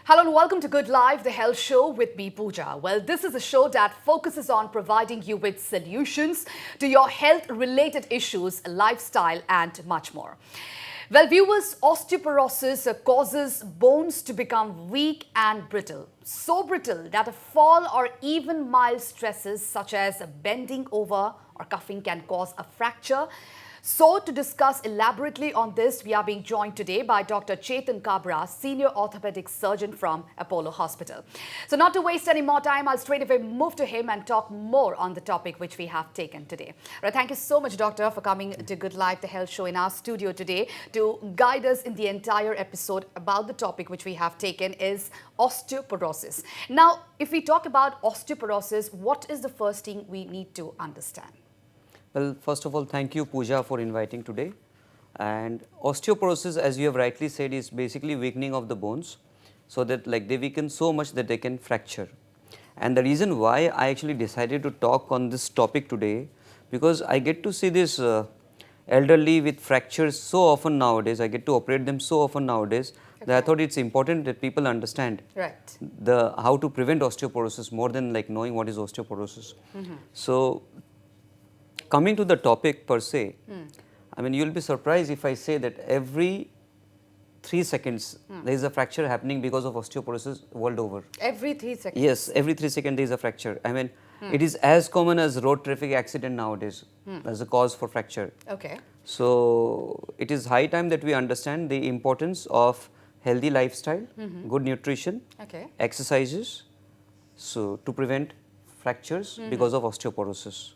Hello and welcome to Good Life, the health show with me, Pooja. Well, this is a show that focuses on providing you with solutions to your health-related issues, lifestyle and much more. Well, viewers, osteoporosis causes bones to become weak and brittle. So brittle that a fall or even mild stresses such as bending over or cuffing can cause a fracture. So, to discuss elaborately on this, we are being joined today by Dr. Chetan Chabra, Senior Orthopedic Surgeon from Apollo Hospital. So, not to waste any more time, I'll straight away move to him and talk more on the topic which we have taken today. Right, thank you so much, Doctor, for coming to Good Life, the health show in our studio today to guide us in the entire episode about the topic which we have taken is osteoporosis. Now, if we talk about osteoporosis, what is the first thing we need to understand? Well, first of all, thank you, Pooja, for inviting today. And osteoporosis, as you have rightly said, is basically weakening of the bones so that they weaken so much that they can fracture. And the reason why I actually decided to talk on this topic today, because I get to see this elderly with fractures so often nowadays, I get to operate them so often nowadays, that I thought it's important that people understand how to prevent osteoporosis more than knowing what is osteoporosis. So, coming to the topic per se, I mean, you'll be surprised if I say that every 3 seconds there is a fracture happening because of osteoporosis world over. Every 3 seconds? Yes, every 3 seconds there is a fracture. I mean, it is as common as road traffic accident nowadays as a cause for fracture. Okay. So, it is high time that we understand the importance of healthy lifestyle, good nutrition, exercises, so to prevent fractures because of osteoporosis.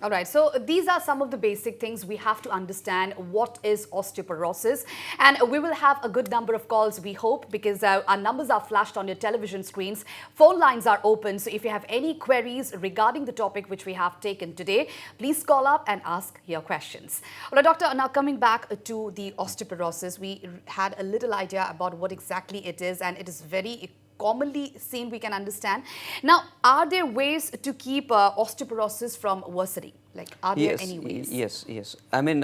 All right, so these are some of the basic things we have to understand what is osteoporosis, and we will have a good number of calls, we hope, because our numbers are flashed on your television screens. Phone lines are open, so if you have any queries regarding the topic which we have taken today, please call up and ask your questions. All right, Doctor, now coming back to the osteoporosis, we had a little idea about what exactly it is, and it is very commonly seen, we can understand. Now, are there ways to keep osteoporosis from worsening? Are there any ways? Yes. I mean,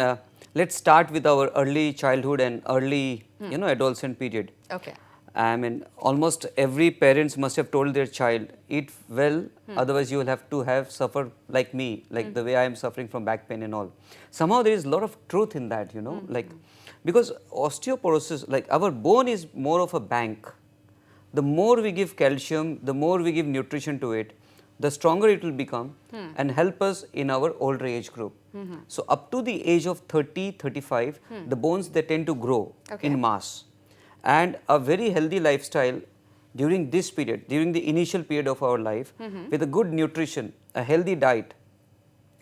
let's start with our early childhood and early, adolescent period. Okay. I mean, almost every parents must have told their child, eat well, otherwise you will have to suffer like me, the way I am suffering from back pain and all. Somehow there is a lot of truth in that, because osteoporosis, our bone is more of a bank. The more we give calcium, the more we give nutrition to it, the stronger it will become and help us in our older age group. So, up to the age of 30, 35, the bones they tend to grow in mass. And a very healthy lifestyle during this period, during the initial period of our life, with a good nutrition, a healthy diet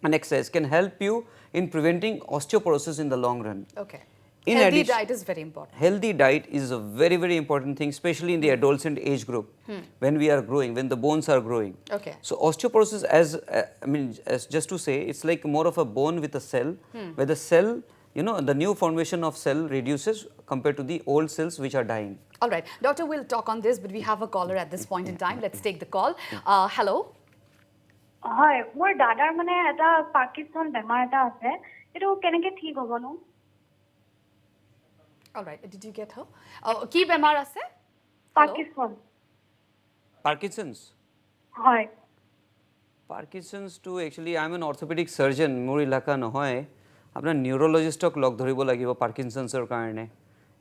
and exercise can help you in preventing osteoporosis in the long run. Okay. Healthy diet is very important. Healthy diet is a very, very important thing, especially in the adolescent age group, when we are growing, when the bones are growing. Okay. So, osteoporosis, as just to say, it's like more of a bone with a cell, where the cell, the new formation of cell reduces compared to the old cells which are dying. All right. Doctor, we'll talk on this, but we have a caller at this point in time. Let's take the call. Hello. Hi, my dadar mane eta Parkinson bemar eta ase. Eto keneke thik hobo no? All right. Did you get her? Ki bemar ase? Parkinson. Parkinson's? Hi. Parkinson's too, actually, I am an orthopedic surgeon. Mur ilaka nohoy. Apna neurologist tok log dhoribo lagibo Parkinson's or karone.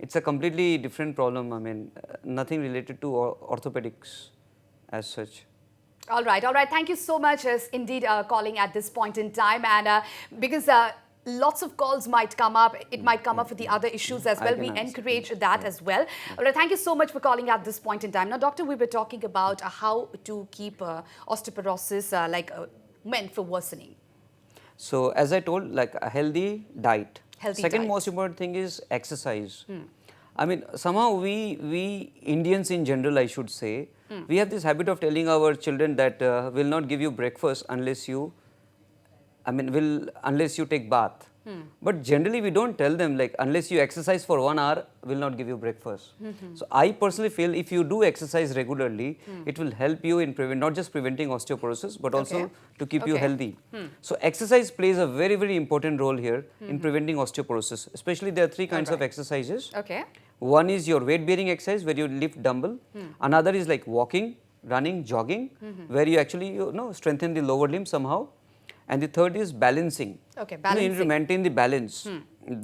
It's a completely different problem. I mean, nothing related to orthopedics as such. All right. Thank you so much, indeed, calling at this point in time. And because lots of calls might come up, it might come up with the other issues as well. We encourage that as well. All right, thank you so much for calling at this point in time. Now, Doctor, we were talking about how to keep osteoporosis meant for worsening. So, as I told, a healthy diet. Second diet. most important thing is exercise. I mean, somehow we Indians in general, I should say, we have this habit of telling our children that we'll not give you breakfast unless you, unless you take bath. But generally we don't tell them unless you exercise for 1 hour, we'll not give you breakfast. So I personally feel if you do exercise regularly, it will help you in not just preventing osteoporosis, but also to keep you healthy. So exercise plays a very, very important role here in preventing osteoporosis. Especially there are 3 kinds of exercises. One is your weight bearing exercise where you lift dumbbell. Another is like walking, running, jogging, where you actually strengthen the lower limb somehow. And the third is balancing. Okay, You need to balancing. maintain the balance.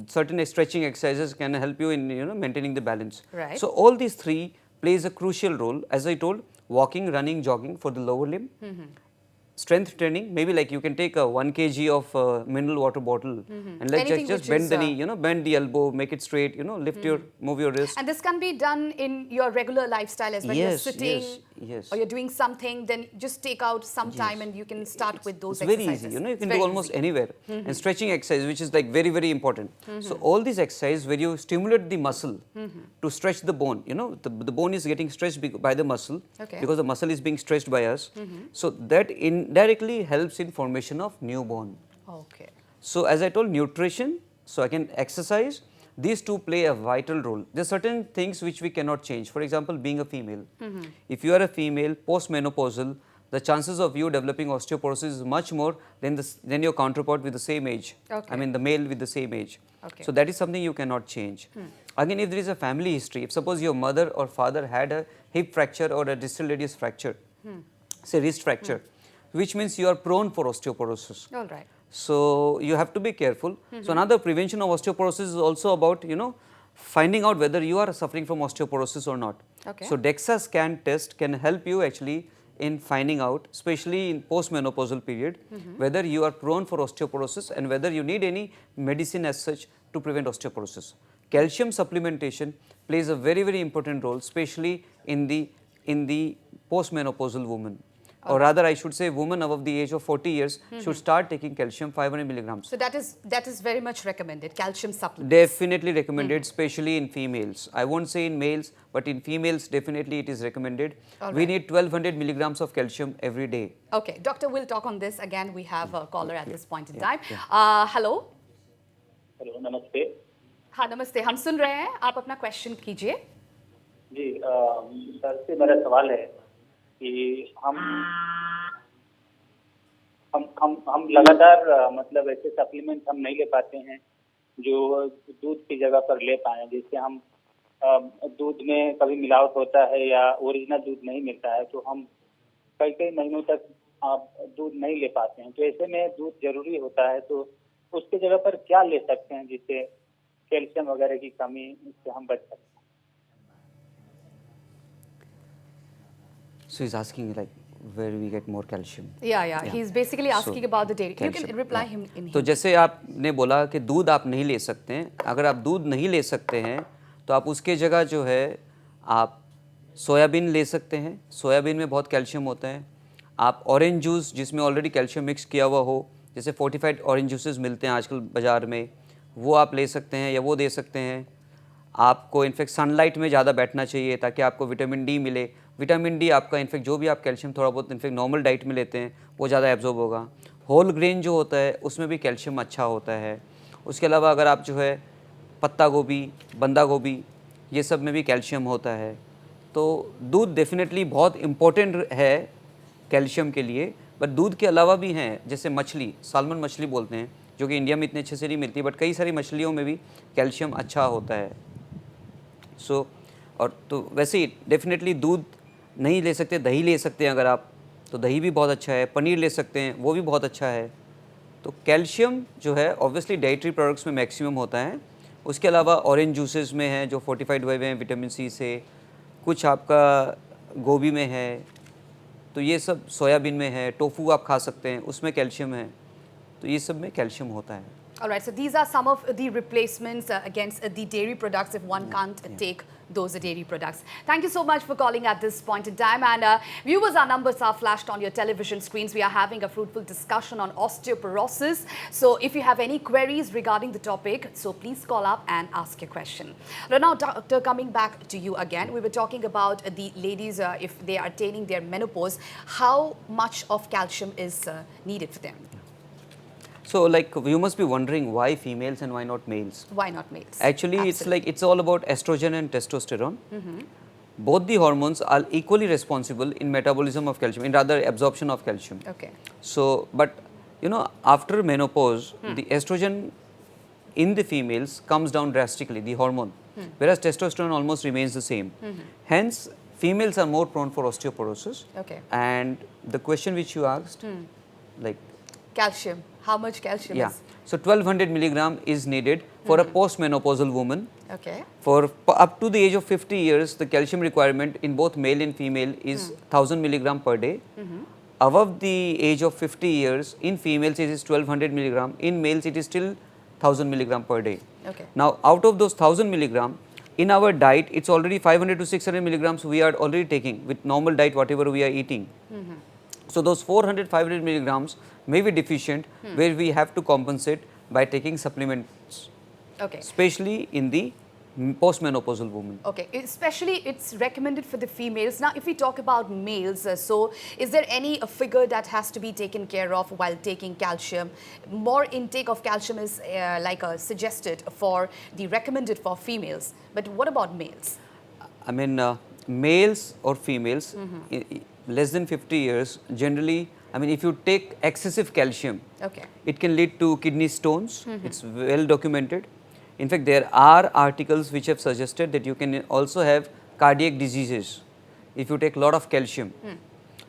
Certain stretching exercises can help you in maintaining the balance. Right. So all these three plays a crucial role. As I told, walking, running, jogging for the lower limb. Strength training, maybe like you can take a 1 kg of mineral water bottle and let's Anything just which bend is, the knee, bend the elbow, make it straight, lift move your wrist. And this can be done in your regular lifestyle as well. You're Yes, sitting yes. or you're doing something, then just take out some time and you can start with those It's very exercises. easy, you It's can very do almost easy. anywhere. And stretching exercise, which is like very, very important. So all these exercises where you stimulate the muscle to stretch the bone, the bone is getting stretched by the muscle because the muscle is being stretched by us. So that indirectly helps in formation of new bone. Okay. So as I told, nutrition, so I can exercise, these two play a vital role. There are certain things which we cannot change. For example, being a female. If you are a female, postmenopausal, the chances of you developing osteoporosis is much more than your counterpart with the same age. Okay. I mean the male with the same age. Okay. So that is something you cannot change. Again, if there is a family history, if suppose your mother or father had a hip fracture or a distal radius fracture, say wrist fracture, which means you are prone for osteoporosis. All right. So you have to be careful. So another prevention of osteoporosis is also about finding out whether you are suffering from osteoporosis or not. Okay. So DEXA scan test can help you actually in finding out, especially in postmenopausal period, whether you are prone for osteoporosis and whether you need any medicine as such to prevent osteoporosis. Calcium supplementation plays a very, very important role, especially in the postmenopausal woman. Or rather, I should say, women above the age of 40 years should start taking calcium 500 milligrams. So that is very much recommended, calcium supplements. Definitely recommended, especially in females. I won't say in males, but in females, definitely it is recommended. We need 1200 milligrams of calcium every day. Okay, doctor, we'll talk on this. Again, we have a caller at this point in time. Hello. Hello नमस्ते हाँ नमस्ते, हम सुन रहे हैं, आप अपना question कीजिए. जी sir से मेरा सवाल है कि हम लगातार मतलब ऐसे सप्लीमेंट हम नहीं ले पाते हैं जो दूध की जगह पर ले पाए, जैसे हम दूध में कभी मिलावट होता है या ओरिजिनल दूध नहीं मिलता है तो हम कई कई महीनों तक दूध नहीं ले पाते हैं. तो ऐसे में दूध जरूरी होता है, तो उसके जगह पर क्या ले सकते हैं जिससे कैल्शियम वगैरह की कमी से हम बच सकते हैं. So he's asking like where we get more calcium. Yeah. He's basically asking about the dairy. You calcium, can reply him in तो जैसे आपने बोला कि दूध आप नहीं ले सकते हैं, अगर आप दूध नहीं ले सकते हैं तो आप उसके जगह जो है आप सोयाबीन ले सकते हैं. सोयाबीन में बहुत कैल्शियम होता है. आप ऑरेंज जूस जिसमें ऑलरेडी कैल्शियम मिक्स किया हुआ हो, जैसे फोर्टिफाइड ऑरेंज जूसेस मिलते हैं आजकल बाज़ार में, वो आप ले सकते हैं या वो दे सकते हैं. आपको इनफेक्ट सनलाइट में ज़्यादा बैठना चाहिए ताकि आपको विटामिन डी मिले. विटामिन डी आपका इनफेक्ट जो भी आप कैल्शियम थोड़ा बहुत इनफेक्ट नॉर्मल डाइट में लेते हैं वो ज़्यादा एब्जॉर्ब होगा. होल ग्रेन जो होता है उसमें भी कैल्शियम अच्छा होता है. उसके अलावा अगर आप जो है पत्ता गोभी, बंदा गोभी, ये सब में भी कैल्शियम होता है. तो दूध डेफिनेटली बहुत इम्पोर्टेंट है कैल्शियम के लिए. बट दूध के अलावा भी हैं, जैसे मछली, साल्मन मछली बोलते हैं, जो कि इंडिया में इतने अच्छे से नहीं मिलती, बट कई सारी मछलियों में भी कैल्शियम अच्छा होता है. सो और तो वैसे ही डेफिनेटली दूध नहीं ले सकते, दही ले सकते हैं अगर आप, तो दही भी बहुत अच्छा है. पनीर ले सकते हैं, वो भी बहुत अच्छा है. तो कैल्शियम जो है ऑब्वियसली डाइटरी प्रोडक्ट्स में मैक्सिमम होता है. उसके अलावा ऑरेंज जूसेस में है जो फोर्टिफाइड हुए हैं विटामिन सी से, कुछ आपका गोभी में है, तो ये सब सोयाबीन में है, टोफू आप खा सकते हैं, उसमें कैल्शियम है. तो ये सब में कैल्शियम होता है. Alright, so these are some of the replacements against the dairy products if one can't take those dairy products. Thank you so much for calling at this point in time. And viewers, our numbers are flashed on your television screens. We are having a fruitful discussion on osteoporosis. So if you have any queries regarding the topic, so please call up and ask your question. Now, doctor, coming back to you again, we were talking about the ladies, if they are attaining their menopause, how much of calcium is needed for them? So like you must be wondering why females and why not males? Why not males? Actually, Absolutely. it's all about estrogen and testosterone. Both the hormones are equally responsible in metabolism of calcium, in rather absorption of calcium. Okay. So, but after menopause, the estrogen in the females comes down drastically, the hormone. whereas testosterone almost remains the same. Hence, females are more prone for osteoporosis. Okay. And the question which you asked, like, Calcium. How much calcium yeah, is? so 1200 milligram is needed for a postmenopausal woman. Okay. For up to the age of 50 years, the calcium requirement in both male and female is 1000 milligram per day. Above the age of 50 years, in females it is 1200 milligram, in males it is still 1000 milligram per day. Okay. Now, out of those 1000 milligram, in our diet, it's already 500 to 600 milligrams we are already taking with normal diet, whatever we are eating. So, those 400, 500 milligrams may be deficient, where we have to compensate by taking supplements, Okay. especially in the postmenopausal woman. Okay, especially it's recommended for the females. Now, if we talk about males, so is there any figure that has to be taken care of while taking calcium? More intake of calcium is suggested for the recommended for females. But what about males? I mean, males or females, less than 50 years, generally, I mean, if you take excessive calcium, Okay. it can lead to kidney stones. It's well documented. In fact, there are articles which have suggested that you can also have cardiac diseases if you take a lot of calcium.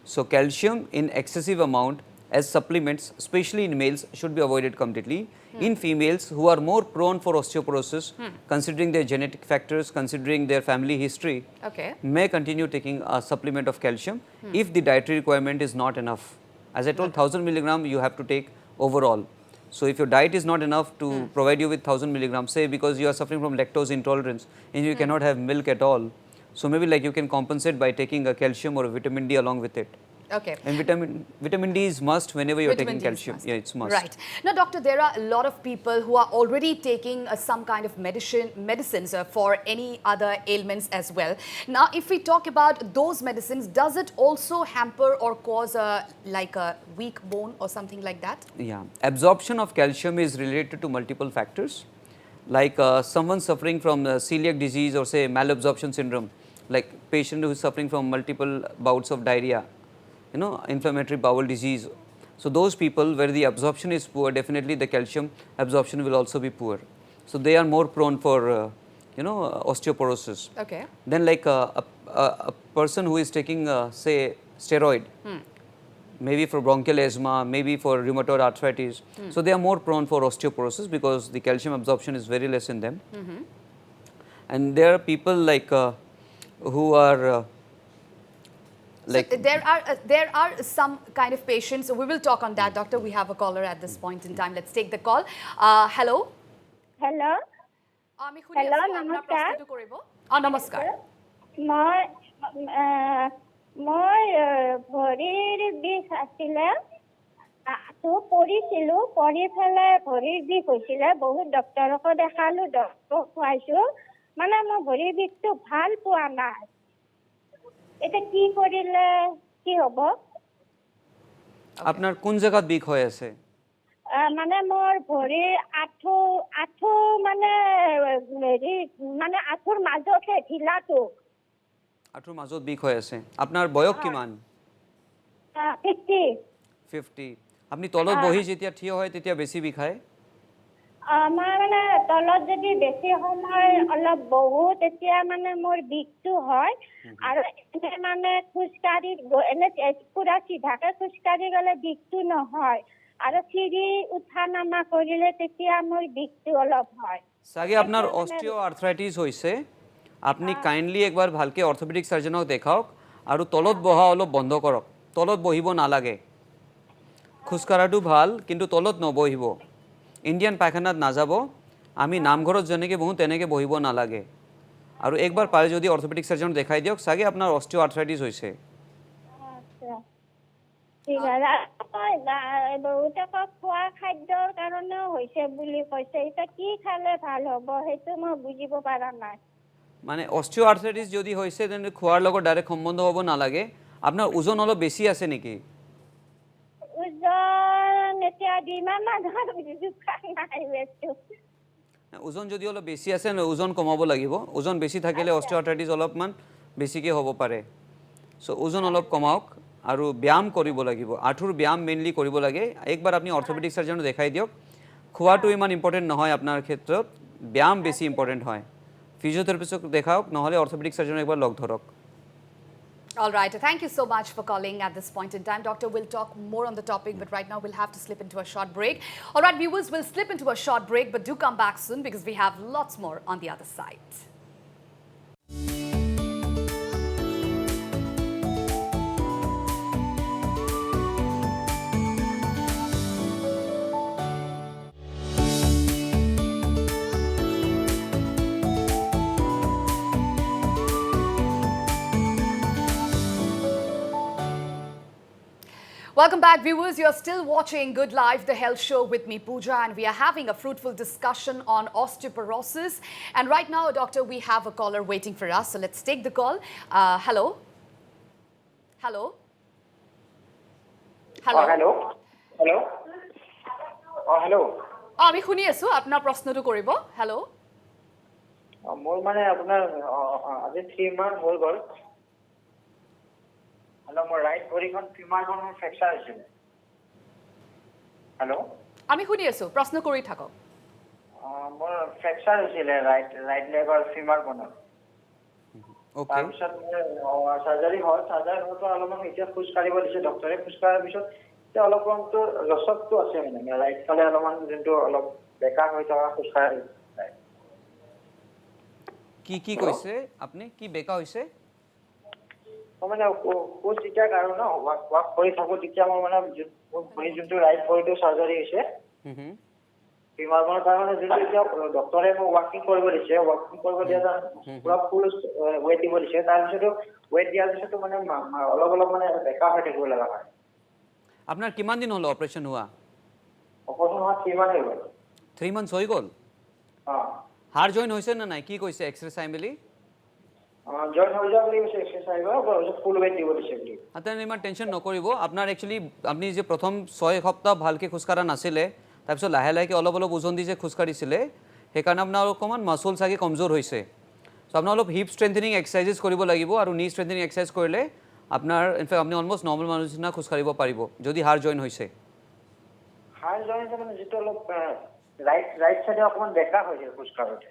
So, calcium in excessive amount as supplements, especially in males, should be avoided completely. In females who are more prone for osteoporosis, considering their genetic factors, considering their family history, Okay. may continue taking a supplement of calcium if the dietary requirement is not enough. As I told, 1000 milligram you have to take overall. So, if your diet is not enough to provide you with 1000 milligrams, say because you are suffering from lactose intolerance and you cannot have milk at all, so maybe like you can compensate by taking a calcium or a vitamin D along with it. Okay. And vitamin D is must whenever you are Vitamin taking D is calcium. must. Yeah, it's must. Right. Now, doctor, there are a lot of people who are already taking some kind of medicines for any other ailments as well. Now, if we talk about those medicines, does it also hamper or cause a weak bone or something like that? Yeah, absorption of calcium is related to multiple factors, like someone suffering from celiac disease or say malabsorption syndrome, like patient who is suffering from multiple bouts of diarrhea, inflammatory bowel disease. So, those people where the absorption is poor, definitely the calcium absorption will also be poor. So, they are more prone for osteoporosis. Okay. Then like a person who is taking say steroid, maybe for bronchial asthma, maybe for rheumatoid arthritis. So, they are more prone for osteoporosis because the calcium absorption is very less in them. And there are people like who are So there are some kind of patients. So we will talk on that, doctor. We have a caller at this point in time. Let's take the call. Hello. Hello. Hello, নমস্কাৰ। নমস্কাৰ। মই ভৰিৰ বিষ আছিলে, পৰিছিলো, পৰি পেলাই ভৰিৰ বিষ হৈছিলে, বহুত ডক্তৰকো দেখালো, ডক্তৰক খুৱাইছো, মানে মই ভৰিৰ বিষটো ভাল পোৱা নাই। এটা কি কৰিলে কি হ'ব? আপনার কোন জায়গাত বিষ হৈ আছে? মানে মোৰ ভৰিৰ আঁঠু মানে হেৰি মানে আঁঠুৰ মাজতে ঢিলাটো। আঁঠুৰ মাজত বিষ হৈ আছে। আপনার বয়স কিমান? 50। 50। আপনি তলত বহি যেতিয়া থিয় হয় তেতিয়া বেছি বিষায়? আমাৰ মানে তলত যদি বেছি সময় অলপ বহু তেতিয়া মানে মোৰ বিষটো হয়, আৰু এনে মানে খোজকাঢ়ি এনে পুৰা চিধাকে খোজকাঢ়ি গ'লে বিষটো নহয়, আৰু চিৰি উঠা নামা কৰিলে তেতিয়া মোৰ বিষটো অলপ হয়। চাগে আপনার অস্টিও আর্থ্রাইটিস হয়েছে। আপনি কাইন্ডলি একবার ভালকে অর্থোপেডিক সার্জনক দেখাওক আৰু তলত বহা অলপ বন্ধ কৰক। তলত বহিব নালাগে। খোজকাঢ়াটো ভাল কিন্তু তলত নবহিব। ইণ্ডিয়ান পায়খানাত নাযাব। আমি নামঘৰত যেনেকৈ বহোঁ তেনেকৈ বহিব নালাগে। আৰু একবাৰ পাৰে যদি অৰ্থোপেডিক সার্জনক দেখাই দিয়ক, চাগে আপনার অস্টিও আর্থ্রাইটিস হয়েছে। ঠিক আছে। বহুতে খোৱা খাদ্যৰ কাৰণেও হৈছে বুলি কৈছে, এতিয়া কি খালে ভাল হ'ব সেইটো মই বুজিব পৰা নাই। মানে অস্টিও আর্থ্রাইটিস যদি হয়েছে তেন্তে খোৱাৰ লগত ডাইরেক্ট সম্বন্ধ হ'ব নালাগে। আপনার ওজন অলপ বেছি আছে নেকি? ওজন এতিয়া ইমান জোখা নাই বেছি। ওজন যদি অলপ বেছি আছে ওজন কমাব লাগিব। ওজন বেছি থাকিলে অস্টিও আর্থ্রাইটিস অলপমান বেছিকৈ হ'ব পাৰে। সো ওজন অলপ কমাওক আৰু ব্যায়াম কৰিব লাগিব। আঁঠুৰ ব্যায়াম মেইনলি কৰিব লাগে। একবাৰ আপুনি অৰ্থোপেডিক সার্জনক দেখাই দিয়ক। খোৱাটো ইমান ইম্পৰ্টেণ্ট নহয় আপোনাৰ ক্ষেত্ৰত, ব্যায়াম বেছি ইম্পৰ্টেণ্ট হয়। ফিজিওথেৰাপিষ্টক দেখাওক নহলে অৰ্থোপেডিক সাৰ্জনক একবাৰ লগ ধৰক All right. Thank you so much for calling at this point in time. Doctor, we'll talk more on the topic, but right now we'll have to slip into a short break. All right, viewers, we'll slip into a short break, but do come back soon because we have lots more on the other side. Welcome back, viewers. You're still watching Good Life, the health show with me, Pooja, and we are having a fruitful discussion on osteoporosis. And right now, doctor, we have a caller waiting for us. So let's take the call. Hello? Hello? Hello? Hello? Hello? Hello? আমি শুনি আছো আপোনাৰ প্ৰশ্নটো কৰিব hello' মোৰ মানে আপোনাৰ আজি 3 মাহ হৈ গ'ল হেল্ল' মোৰ ৰাইট ভৰিখন ফিমাৰখন ফ্ৰেকচাৰ হৈছিল হেল্ল' আমি শুনি আছো প্ৰশ্ন কৰি থাকক মোৰ ফ্ৰেকচাৰ হৈছিল ৰাইট লেগৰ ফিমাৰখনৰ ওকে তাৰপিছত মোৰ চাৰ্জাৰী হ'ল অলপমান এতিয়া খোজ কাঢ়িব দিছে ডক্টৰে খোজ কঢ়াৰ পিছত এতিয়া অলপমানটো লচকটো আছে মানে ৰাইট ফালে অলপমান যোনটো অলপ বেকা হৈ থকা খোজ কাঢ়ে কি কৈছে আপুনি কি বেকা হৈছে মানে খোজ যেতিয়া কাঢ়ো ন ৱাক কৰি থাকো তেতিয়া মোৰ মানে ভৰি যোনটো ৰাইট ভৰিটো চাৰ্জাৰী হৈছে ফিমাৰখনৰ কাৰণে যোনটো এতিয়া ডক্টৰে মোক ৱাকিং কৰিব দিছে ৱাকিং কৰিব দিয়া পুৰা ফুল ৱেট দিব দিছে তাৰপিছতো ৱেট দিয়াৰ পিছতো মানে অলপ মানে বেকা হৈ থাকিব লগা হয় আপোনাৰ কিমান দিন হ'ল অপাৰেশ্যন হোৱা অপাৰেশ্যন হোৱা 3 মাহ হৈ গ'ল 3 মান্থস হৈ গ'ল হাড় জইন হৈছে না নাই কি কৈছে এক্সৰে চাই মেলি জইন হৈ যাব বুলি কৈছে এক্সাৰসাইজ ফুল ৱেট দিব দিছে বুলি আপুনি ইমান টেনশ্যন নকৰিব আপোনাৰ একচুৱেলি আপুনি যে প্ৰথম 6 সপ্তাহ ভালকৈ খোজকাঢ়া নাছিলে তাৰপিছত লাহে লাহে অলপ ওজন দি যে খোজকাঢ়িছিলে সেইকাৰণে আপোনাৰ অকণমান মাছল চাগে কমজোৰ হৈছে চ' আপোনাৰ অলপ হিপ ষ্ট্ৰেংথেনিং এক্সাৰচাইজেছ কৰিব লাগিব আৰু নি ষ্ট্ৰেংথেনিং এক্সাৰচাইজ কৰিলে আপোনাৰ ইনফেক্ট আপুনি অলমষ্ট নৰ্মেল মানুহৰ নিচিনা খোজকাঢ়িব পাৰিব যদি হাড় জইন হৈছে হাড় জইন হৈছে মানে যিটো অলপ ৰাইট চাইডে অকণমান বেকা হৈছে খোজকাঢ়োতে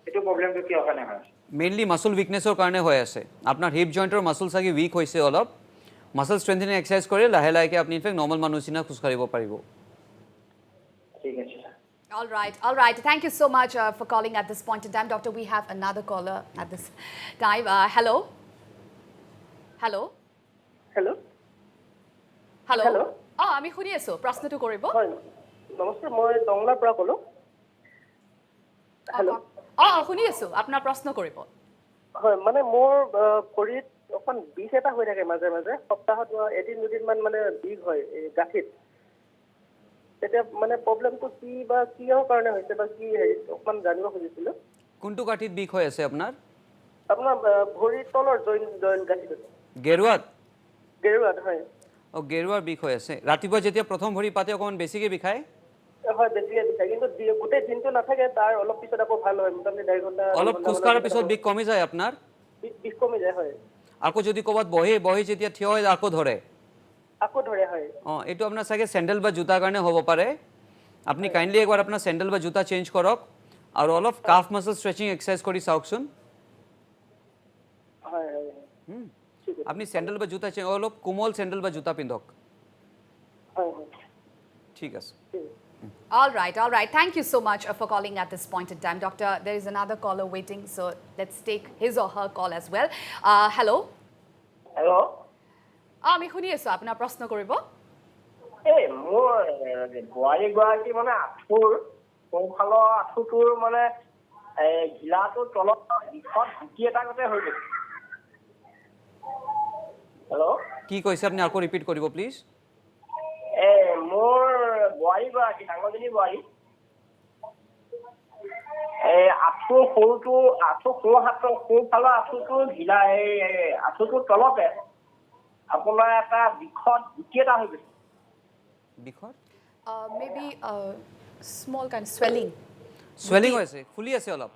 এইটো প্ৰব্লেমটো কিয় কাৰণে হয় মেইনলি মাছল উইকনেছৰ কাৰণে হৈ আছে আপোনাৰ হিপ জইণ্টৰ মাছল চাগে উইক হৈছে অলপ মাছল ষ্ট্ৰেংথেনিং এক্সাৰচাইজ কৰি লাহে লাহে আপুনি ইনফেক্ট নৰ্মেল মানুহৰ নিচিনা খোজকাঢ়িব পাৰিব ঠিক আছে All right. Thank you so much for calling at this point in time. Doctor, we have another caller at this time. Hello? Hello? Hello? Hello? Hello? আমি শুনি আছো প্ৰশ্নটো কৰিব হয় নমস্কাৰ মই টংলাৰ পৰা ক'লো হেল্ল' শুনি আছো আপোনাৰ প্ৰশ্ন কৰিব হয় মানে মোৰ ভৰিত অকণ বিষ এটা হৈ থাকে মাজে মাজে সপ্তাহত এদিন দুদিনমান মানে বিষ হয় এই গাঁঠিত তেতিয়া মানে প্ৰব্লেমটো কি বা কিহৰ কাৰণে হৈছে বা কি হেৰি অকণমান জানিব খুজিছিলোঁ কোনটো গাঁঠিত বিষ হৈ আছে আপোনাৰ ভৰিৰ তলৰ জইন গাঁঠিত গেৰুৱাত হয় গেৰুৱাৰ বিষ হৈ আছে ৰাতিপুৱা যেতিয়া প্ৰথম ভৰি পাতে অকণমান বেছিকৈ বিষায় হয় বেছিকৈ বিষায় কিন্তু গোটেই দিনটো নাথাকে তাৰ অলপ পিছত আকৌ ভাল হয় মোটামুটি 1.5 ঘণ্টা অলপ খোজ কঢ়াৰ পিছত বিষ কমি যায় আপোনাৰ বিষ কমি যায় হয় আকৌ যদি ক'ৰবাত বহি যেতিয়া থিয় হয় আকৌ ধৰে হয় এইটো আপোনাৰ চাগে চেণ্ডেল বা জোতাৰ কাৰণে হ'ব পাৰে আপুনি কাইণ্ডলি একবাৰ আপোনাৰ চেণ্ডেল বা জোতা চেঞ্জ কৰক আৰু অলপ কাফ মাছল ষ্ট্ৰেচিং এক্সাৰচাইজ কৰি চাওকচোন হয় আপনি স্যান্ডেল বা জুতা অলপ কোমল স্যান্ডেল বা জুতা পিন্ধক ঠিক আছে All right. Thank you so much for calling at this point in time. Doctor, there is another caller waiting, so let's take his or her call as well. Hello? Hello? আমি শুনি আছো আপোনাৰ প্ৰশ্ন কৰিব মোৰ বোৱাৰী মানে আঁঠুৰ সোঁফালৰ আঁঠুটোৰ মানে ঘিলাটোৰ তলত বিষত ঢুকি এটা গতে হৈ গৈছে হেল্ল' কি কৈছে আপুনি আকৌ ৰিপিট কৰিব প্লিজ মোৰ বোৱাৰী ডাঙৰজনী বোৱাৰী আঁঠু সোঁফালৰ আঁঠুটোৰ ঘিলা আঁঠুটোৰ তলতে আপোনাৰ এটা বিষত গুটি এটা হৈ গৈছে বিষত maybe small kind of swelling হৈছে ফুলি আছে অলপ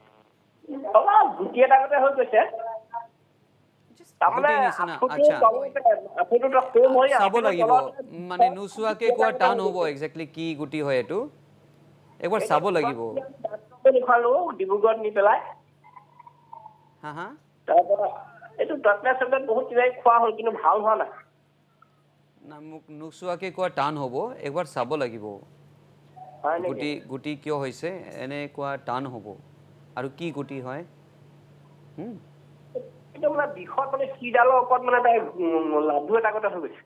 গুটি এটা গতে হৈ গৈছে তাৰমানে চাব লাগিব মানে নুচুৱাকে কোৱা টান হ'ব এক্সেক্টলি কি গুটি হয় এইটো একবাৰ চাব লাগিব ডিব্ৰুগড়ত নি পেলাই হা হা তাৰপৰা এইটো টেবলেট বহুত কিবা খোৱা হ'ল কিন্তু ভাল হোৱা নাই না মোক নুচুৱাকে কোৱা টান হ'ব একবাৰ চাব লাগিব হয় নেকি গুটি গুটি কিয় হৈছে এনে কোৱা টান হ'ব আৰু কি গুটি হয় এইটো মানে বিষত মানে কিডালৰ ওপৰত মানে তাই লাডু এটা কথা হৈ গৈছে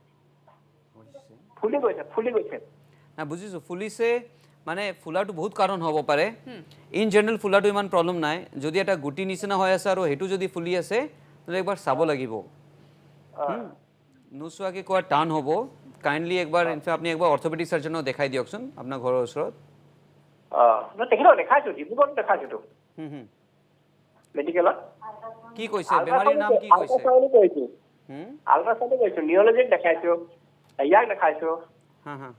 ফুলি গৈছে না বুজিছো ফুলিছে মানে ফুলাটো বহুত কাৰণ হ'ব পাৰে ইন জেনেৰেল ফুলাটো ইমান প্ৰবলেম নাই যদি এটা গুটি নিচিনা হৈ আছে আৰু হেতু যদি ফুলি আছে তেলে একবাৰ চাব লাগিব নুচুৱাকে কোৱা টান হ'ব কাইন্ডলি একবাৰ ইনফেক্ট আপনি একবাৰ অৰ্থোপেডিক সাৰ্জনক দেখাই দিয়কচোন আপোনাৰ ঘৰৰ ওচৰত তেখেতক দেখাইছো ডিব্ৰুগড়ত দেখাইছোতো মেডিকেলত কি কৈছে বেমাৰীৰ নাম কি কৈছে আল্ট্ৰাচাউণ্ড কৰিছো নিউৰলজিক দেখাইছো ইয়াক দেখাইছো হা হা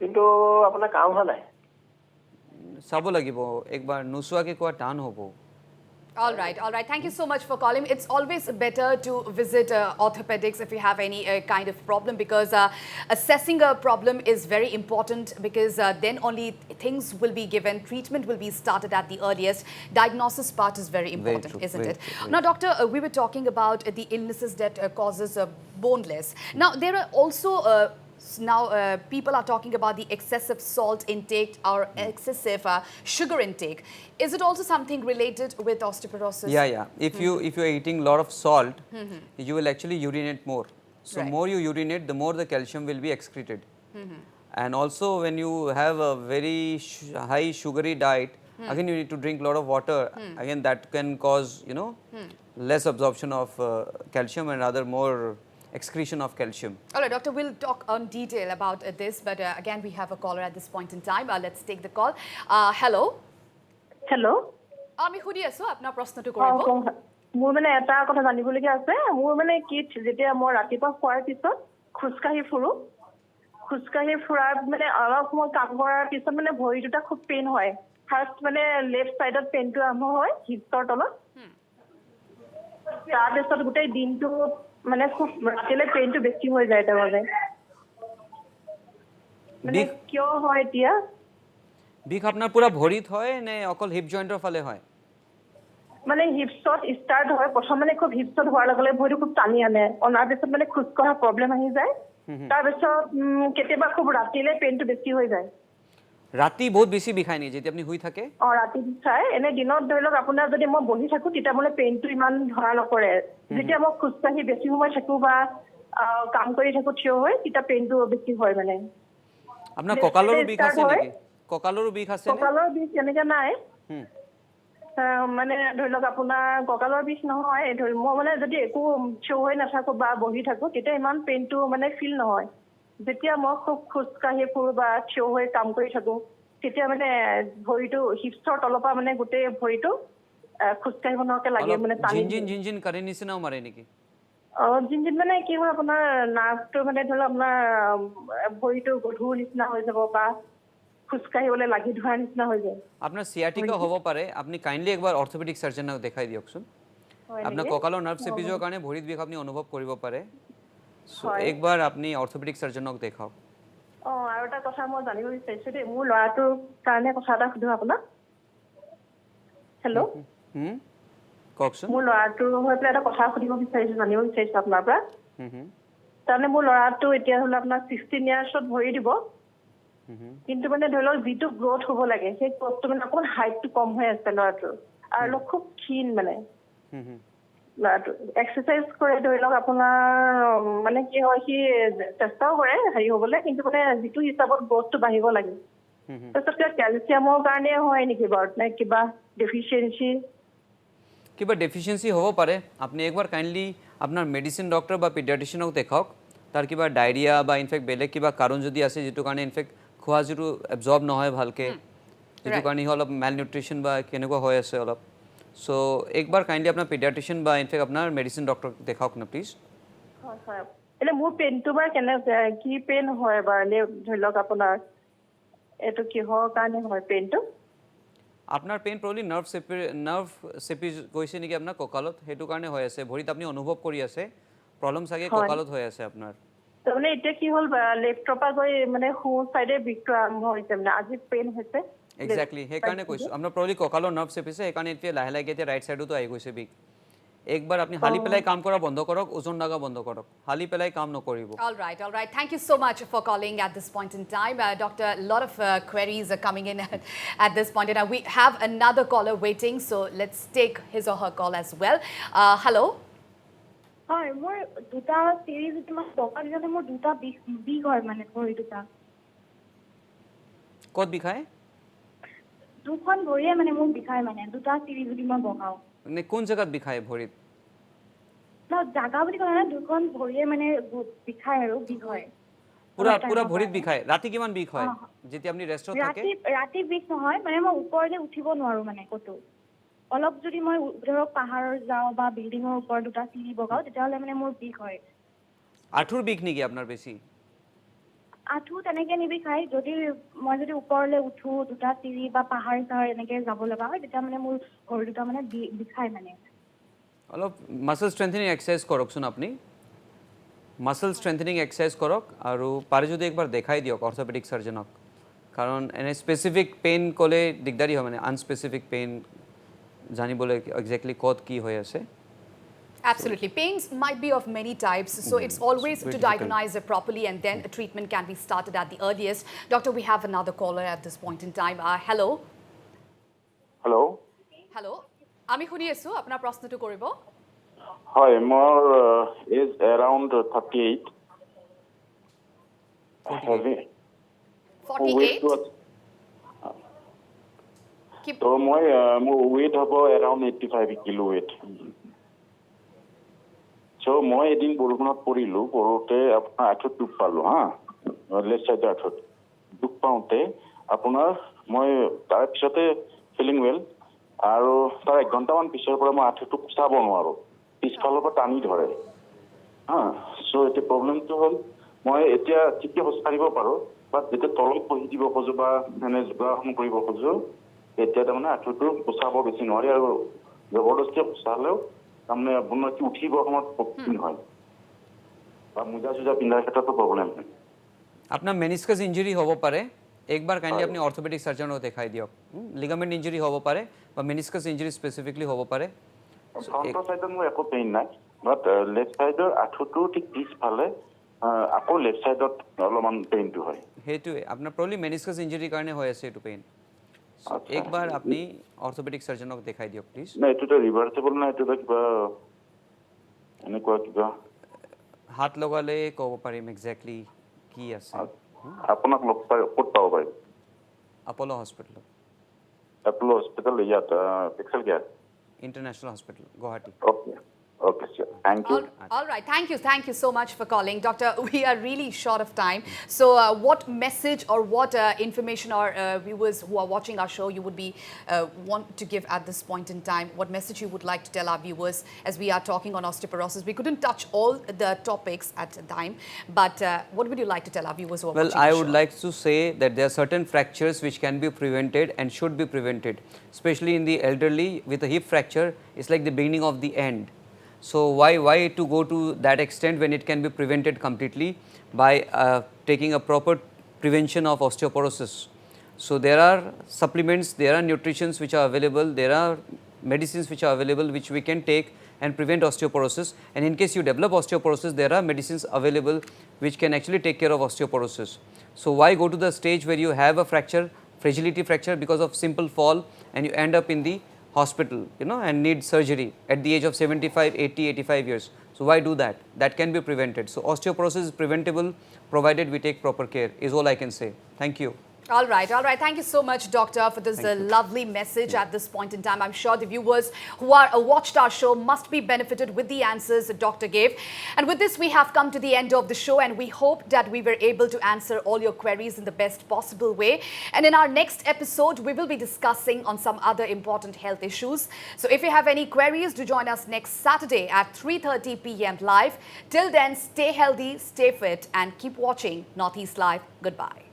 কিন্তু আপোনাৰ কাম হোৱা নাই চাব লাগিব একবাৰ নুচুৱাকে কোৱা টান হ'ব All right. Thank you so much for calling. It's always better to visit orthopedics if you have any kind of problem because assessing a problem is very important because then only things will be given, treatment will be started at the earliest. Diagnosis part is very important, true, isn't very it? true, Now, doctor, we were talking about the illnesses that causes boneless. Now, there are also people are talking about the excessive salt intake or excessive sugar intake. Is it also something related with osteoporosis? Yeah. If you are eating lot of salt, you will actually urinate more. So Right. more you urinate, the more the calcium will be excreted. And also when you have a very high sugary diet, again you need to drink lot of water. Again that can cause less absorption of calcium and rather more excretion of calcium. All right, doctor, we'll talk on detail about this, but again, we have a caller at this point in time. Let's take the call. Hello. Hello' আমি সুধি আছো আপোনাৰ প্ৰশ্নটো কৰিব মোৰ মানে এটা কথা জানিবলগীয়া আছে মোৰ মানে কি যেতিয়া মই ৰাতিপুৱা খোৱাৰ পিছত খোজকাঢ়ি ফুৰাৰ মানে অলপ সময় কাম কৰাৰ পিছত মানে ভৰি দুটা খুব পেইন হয় ফাৰ্ষ্ট মানে লেফ্ট চাইডত পেইনটো আৰম্ভ হয় হিপছৰ তলত তাৰপিছত গোটেই দিনটো মানে খুব ৰাতিলৈ পেইনটো বেছি হৈ যায় তাৰমানে মানে কিয় হয় এতিয়া বিষ আপোনাৰ পুৰা ভৰিত হয় নে অকল হিপ জয়েন্টৰ ফালে হয় মানে হিপছত ষ্টাৰ্ট হয় প্ৰথম মানে খুব হিপছত হোৱাৰ লগে লগে ভৰিটো খুব টানি আনে অনাৰ পিছত মানে খোজ কঢ়া প্ৰব্লেম আহি যায় তাৰপিছত কেতিয়াবা খুব ৰাতিলৈ পেইনটো বেছি হৈ যায় ৰাতি বহুত বেছি বিষায় নি যেতিয়া আপুনি শুই থাকে ৰাতি বিষায় এনে দিনত ধৰি লওক আপোনাৰ যদি মই বহি থাকো তেতিয়া মানে পেইনটো ইমান ধৰা নকৰে যেতিয়া মই খোজকাঢ়ি বেছি সময় থাকো বা কাম কৰি থাকো থিয় হৈ তেতিয়া পেইনটো বেছি হয় মানে আপোনাৰ কঁকালৰো বিষ আছে নেকি কঁকালৰো বিষ আছে কঁকালৰ বিষ এনেকে নাই মানে ধৰি লওক আপোনাৰ কঁকালৰ বিষ নহয় মই মানে যদি একো থিয় হৈ নাথাকো বা বহি থাকো তেতিয়া ইমান পেইনটো মানে ফিল নহয় যেতিয়া মই খুব খোজকাঢ়ি ফুৰো বা থিয় হৈ কাম কৰি থাকো তেতিয়া মানে ভৰিটো হিপছৰ তলৰ পৰা মানে গোটেই ভৰিটো খোজকাঢ়িব নোৱাৰাকে লাগে মানে টানি জিনজিন কৰে নিচিনাও মাৰে নেকি জিনজিন মানে কি হয় আপোনাৰ নাৰ্ভটো মানে ধৰি লওক আপোনাৰ ভৰিটো গধুৰ নিচিনা হৈ যাব বা খোজকাঢ়িবলৈ লাগি ধৰাৰ নিচিনা হৈ যায় আপোনাৰ সিয়াটিকা হ'ব পাৰে আপুনি কাইন্ডলি একবাৰ অৰ্থোপেডিক সাৰ্জনক দেখাই দিয়কচোন আপোনাৰ কঁকালৰ নাৰ্ভ চেপি যোৱাৰ কাৰণে ভৰিত বিষ আপুনি অনুভৱ কৰিব পাৰে সো একবাৰ আপুনি অৰ্থোপেডিক সাৰ্জনক দেখাওক আৰু এটা কথা মই জানিব বিচাৰিছো দেই মোৰ ল'ৰাটোৰ কাৰণে কথা এটা সুধো আপোনাক হেল্ল' কওকচোন মোৰ ল'ৰাটোৰ হৈ পেলাই এটা কথা সুধিব বিচাৰিছো জানিব বিচাৰিছো আপোনাৰ পৰা তাৰমানে মোৰ ল'ৰাটো এতিয়া হ'লে আপোনাৰ 16 ইয়াৰ্ছত ভৰি দিব কিন্তু মানে ধৰি লওক যিটো গ্ৰোথ হ'ব লাগে সেই গ্ৰোথটো মানে অকণমান হাইটটো কম হৈ আছে ল'ৰাটোৰ আৰু খুব ক্ষীণ মানে ল'ৰাটো এক্সাৰচাইজ কৰে ধৰি লওক আপোনাৰ মানে কি হয় সি চেষ্টাও কৰে হেৰি হ'বলৈ কিন্তু মানে যিটো হিচাপত গ্ৰোথটো বাঢ়িব লাগে তাৰপিছত কিবা কেলচিয়ামৰ কাৰণে হয় নেকি বাৰু নে কিবা ডেফিচিয়েঞ্চি হ'ব পাৰে আপুনি একবাৰ কাইন্ডলি আপোনাৰ মেডিচিন ডক্টৰ বা পিডিয়াট্ৰিচিয়ানক দেখাওক তাৰ কিবা ডায়েৰিয়া বা ইনফেক্ট বেলেগ কিবা কাৰণ যদি আছে যিটো কাৰণে ইনফেক্ট খোৱা যিটো এবজৰ্ব নহয় ভালকে যিটো কাৰণে অলপ মেল নিউট্ৰিশ্যন বা কেনেকুৱা হৈ আছে অলপ সো একবাৰ কাইন্ডলি আপোনাৰ পিডিয়াট্ৰিচিয়ান বা ইনফেক্ট আপোনাৰ মেডিচিন ডক্টৰ দেখাওক না প্লিজ হয় এনে মোৰ পেইনটো বাৰু কি পেইন হয় বাৰু এনে ধৰি লওক আপোনাৰ এইটো কিহৰ কাৰণে হয় পেইনটো আপনার পেইন প্রবলি নার্ভ চেপি গৈছে নেকি আপনার কঁকালত সেইটো কাৰণে হৈ আছে ভৰিত আপুনি অনুভৱ কৰি আছে প্ৰবলেম চাগে কঁকালত হৈ আছে আপোনাৰ তাৰমানে এতিয়া কি হ'ল লেফ্টৰ পৰা গৈ মানে সো চাইডে বিষটো আৰম্ভ হৈছে মানে আজি পেইন হৈছে এক্স্যাক্টলি সেইকাৰণে কৈছো আপোনাৰ প্ৰবলি কঁকালৰ নাৰ্ভ চেপিছে সেইকাৰণে এতিয়া লাহে লাহে এতিয়া ৰাইট সাইডতো আহি গৈছে বিষ একবাৰ আপনি হালি পেলাই কাম কৰা বন্ধ কৰক ওজন লাগা বন্ধ কৰক হালি পেলাই কাম নকৰিব All right, all right. Thank you so much for calling at this point in time. Doctor, a lot of queries are coming in at this point. And we have another caller waiting, so let's take his or her call as well. Hello? হয় মোৰ দুটা সিৰিজ তোমাৰ বকাৰ জনে মোৰ দুটা big হয় মানে ভৰি দুটা ক'ত বিষায় দুখন ভৰিয়ে মানে মোৰ বিষায় মানে দুটা সিৰিজ যদি মই বকাও মানে কোন জায়গাত বিষায় ভৰিত না জাগা বুলি কয় না দুখন ভৰিয়ে মানে বিষায় আৰু বিষ হয় পুরা ভৰিত বিষায় ৰাতি কিমান বিষ হয় যেতিয়া আপুনি ৰেষ্টত থাকে ৰাতি বিষ নহয় মানে মই ওপৰলে উঠিব নোৱাৰো মানে কতো অলপ যদি মই ধৰক পাহাৰৰ যাওঁ বা বিল্ডিঙৰ ওপৰ দুটা সিৰি বগাও তেতিয়াহলে মানে মোৰ বিষ হয় আঁঠুৰ বিষ নেকি আপোনাৰ বেছি আঁঠু তেনেকে নিবিষায় যদি মই যদি ওপৰলে উঠো দুটা সিৰি বা পাহাৰ চাহাৰ এনেকে যাব লগা হয় তেতিয়া মানে মোৰ ভৰি দুটা মানে বিষায় মানে অলপ মাসল স্ট্রেংথেনিং এক্সারসাইজ কৰকচোন আপনি মাসল স্ট্রেংথেনিং এক্সারসাইজ কৰক আৰু পাৰে যদি একবাৰ দেখাই দিয়ক অৰ্থোপেডিক সার্জনক কাৰণ এনে স্পেসিফিক পেইন কলে দিগদাৰি হয় মানে আনস্পেসিফিক পেইন জানিবলৈ এক্স্যাক্টলি কত কি হৈ আছে Absolutely. Pains might be of many types, so it's always to diagnose it properly and then a treatment can be started at the earliest. Doctor, we have another caller at this point in time. Hello? Hello? Hello? Ami khuni asu, apnar prashna to koribo. Hi, more is around 38. 48? So my weight habo around 85 kilo weight. So মই এদিন বৰষুণত পৰিলো পৰোতে আপোনাৰ আঁঠুত দুখ পালো হা left সাইডৰ আঁঠুত দুখ পাওঁতে আপোনাৰ মই তাৰ পিছতে ফিলিং ৱেল আৰু তাৰ 1 ঘণ্টামান পিছৰ পৰা মই আঁঠুটো চাব নোৱাৰো পিছফালৰ পৰা টানি ধৰে হা সো এটা প্ৰবলেমটো হ'ল মই এতিয়া ঠিকে খোজকাঢ়িব পাৰো বাট যেতিয়া তলত বহি দিব খোজো বা মানে যোগাসন কৰিব খোজো এতিয়া তাৰমানে আঁঠুটো পোচাব বেছি নোৱাৰি আৰু জবৰদস্তি পোচালেও हमने बुना की उठी को हम प्रॉब्लम হয় বা মুজা সুজা পিন্ধাৰ ক্ষেত্ৰতো প্ৰবলেম হয় আপোনাৰ মেনিস্কাস ইনজুৰি হ'ব পাৰে একবাৰ কাইন্ডলি আপুনি অৰ্থোপেডিক সার্জনক দেখাই দিয়ক লিগামেন্ট ইনজুৰি হ'ব পাৰে বা মেনিস্কাস ইনজুৰি স্পেসিফিকলি হ'ব পাৰে ফ্ৰন্ট সাইডত মোৰ একো পেইন নাই বাট লেফট সাইডৰ আঁঠুটো ঠিক পিছফালে আকৌ লেফট সাইডত অলপমান পেইনটো হয় হেতুৱে আপোনাৰ প্ৰবলি মেনিস্কাস ইনজুৰি কাৰণে হৈ আছে এটো পেইন একবাৰ আপনি অৰ্থোপেডিক সার্জনক দেখাই দিয়ক প্লিজ না এটোটা ৰিভাৰ্সিবল না এটোটা কিবা এনেকুৱা কিবা হাত লগালে ক'ব পাৰিম এক্স্যাক্টলি কি আছে আপোনাক লগ পাই ক'ত পাব পাৰিম আপোলো হস্পিটেল ইয়াত pixel care international hospital Guwahati Okay, sure. Thank you. All right. Thank you so much for calling. Doctor, we are really short of time. So what message or what information our viewers who are watching our show you would be want to give at this point in time? What message you would like to tell our viewers as we are talking on osteoporosis? We couldn't touch all the topics at the time, but what would you like to tell our viewers who are watching I the would show? like to say that there are certain fractures which can be prevented and should be prevented, especially in the elderly. With a hip fracture, it's like the beginning of the end. So why to go to that extent when it can be prevented completely by taking a proper prevention of osteoporosis. So there are supplements, there are nutritions which are available, there are medicines which are available which we can take and prevent osteoporosis, and in case you develop osteoporosis there are medicines available which can actually take care of osteoporosis. So why go to the stage where you have a fracture, fragility fracture because of simple fall and you end up in the hospital, and need surgery at the age of 75, 80, 85 years. So why do that? That can be prevented. So osteoporosis is preventable provided we take proper care is all I can say. Thank you. All right. Thank you so much, Doctor, for this lovely message at this point in time. I'm sure the viewers who are watched our show must be benefited with the answers the doctor gave. And with this, we have come to the end of the show, and we hope that we were able to answer all your queries in the best possible way. And in our next episode, we will be discussing on some other important health issues. So if you have any queries, do join us next Saturday at 3:30 p.m. live. Till then, stay healthy, stay fit, and keep watching Northeast Live. Goodbye.